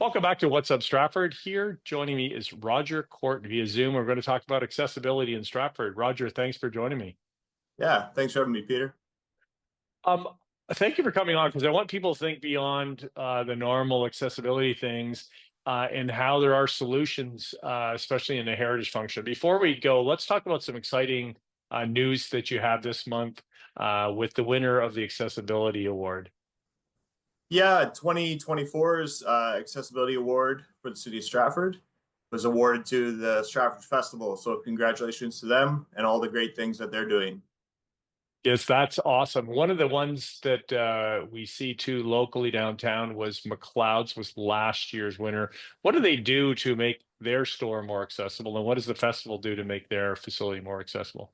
Welcome back to What's Up Stratford. Here joining me is Roger Koert via Zoom. We're going to talk about accessibility in Stratford. Roger, thanks for joining me. Yeah, thanks for having me, Peter. Um, Thank you for coming on because I want people to think beyond the normal accessibility things and how there are solutions, especially in the heritage function. Before we go, let's talk about some exciting news that you have this month with the winner of the Accessibility Award. Yeah, 2024's Accessibility Award for the City of Stratford was awarded to the Stratford Festival. So congratulations to them and all the great things that they're doing. Yes, that's awesome. One of the ones that we see too locally downtown was McLeod's was last year's winner. What do they do to make their store more accessible, and what does the festival do to make their facility more accessible?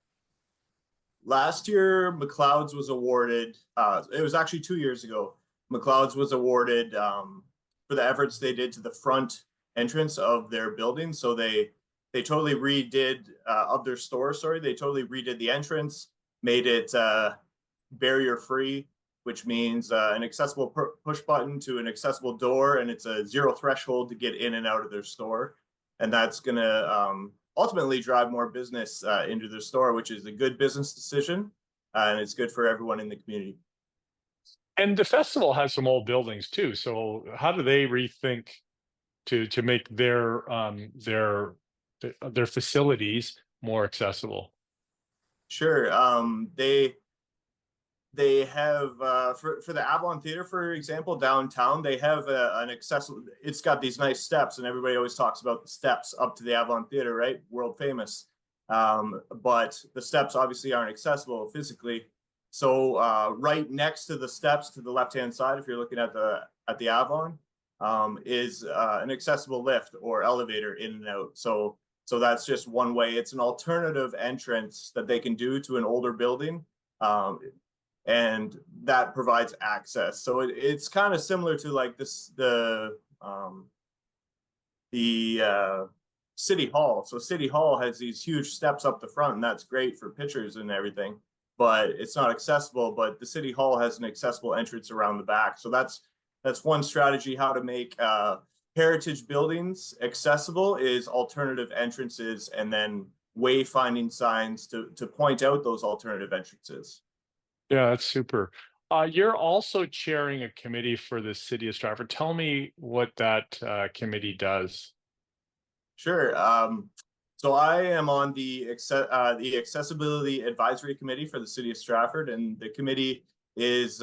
Last year, McLeod's was awarded, it was actually 2 years ago. McLeod's was awarded for the efforts they did to the front entrance of their building. So they totally redid of their store, sorry, they totally redid the entrance, made it barrier free, which means an accessible push button to an accessible door, and it's a zero threshold to get in and out of their store. And that's going to ultimately drive more business into their store, which is a good business decision, and it's good for everyone in the community. And the festival has some old buildings too. So how do they rethink to make their facilities more accessible? Sure. They have for the Avalon Theater, for example, downtown. They have an accessible. It's got these nice steps, and everybody always talks about the steps up to the Avalon Theater, right? World famous. But the steps obviously aren't accessible physically. So right next to the steps, to the left-hand side, if you're looking at the Avalon, is an accessible lift or elevator in and out. So that's just one way. It's an alternative entrance that they can do to an older building. And that provides access. So it's kind of similar to like this the City Hall. So City Hall has these huge steps up the front, and that's great for pictures and everything, but it's not accessible. But the City Hall has an accessible entrance around the back. So that's one strategy how to make heritage buildings accessible is alternative entrances and then wayfinding signs to point out those alternative entrances. Yeah, that's super. You're also chairing a committee for the city of Stratford. Tell me what that committee does. Sure. So I am on the Accessibility Advisory Committee for the City of Stratford, and the committee is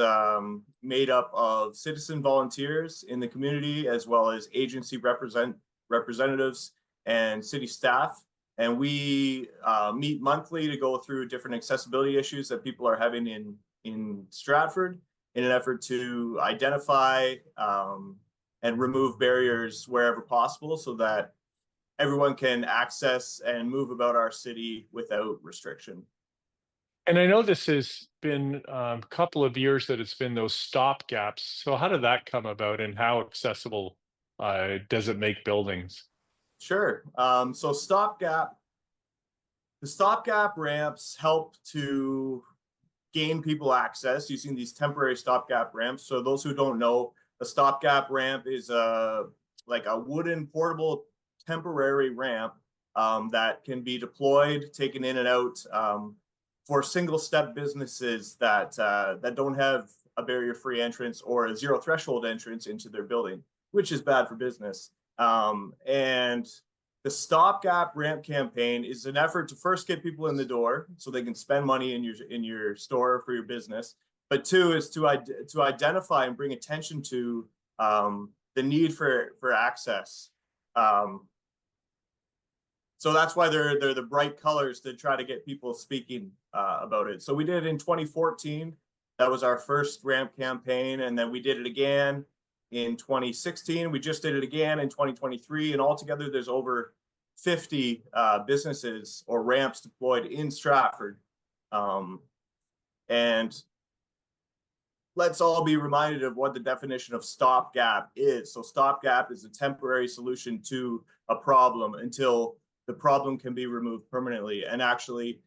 made up of citizen volunteers in the community as well as agency representatives and city staff. And we meet monthly to go through different accessibility issues that people are having in Stratford in an effort to identify and remove barriers wherever possible so that everyone can access and move about our city without restriction. And I know this has been a couple of years that it's been those stop gaps. So how did that come about, and how accessible does it make buildings? Sure. So the stopgap ramps help to gain people access using these temporary stopgap ramps. So those who don't know, a stopgap ramp is like a wooden portable temporary ramp that can be deployed, taken in and out for single step businesses that don't have a barrier-free entrance or a zero threshold entrance into their building, which is bad for business. And the stopgap ramp campaign is an effort to first get people in the door so they can spend money in your store for your business. But two is to identify and bring attention to the need for access. So that's why they're the bright colors to try to get people speaking about it. So we did it in 2014. That was our first ramp campaign, and then we did it again in 2016. We just did it again in 2023, and altogether there's over 50 businesses or ramps deployed in Stratford. And let's all be reminded of what the definition of stopgap is. So stopgap is a temporary solution to a problem until the problem can be removed permanently. And actually,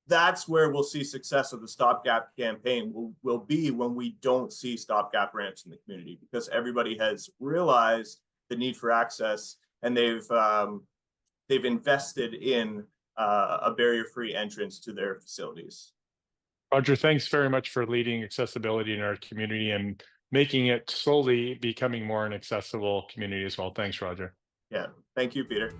that's where we'll see success of the stopgap campaign will be when we don't see stopgap ramps in the community, because everybody has realized the need for access, and they've invested in a barrier-free entrance to their facilities. Roger, thanks very much for leading accessibility in our community and making it slowly becoming more an accessible community as well. Thanks, Roger. Yeah, thank you, Peter.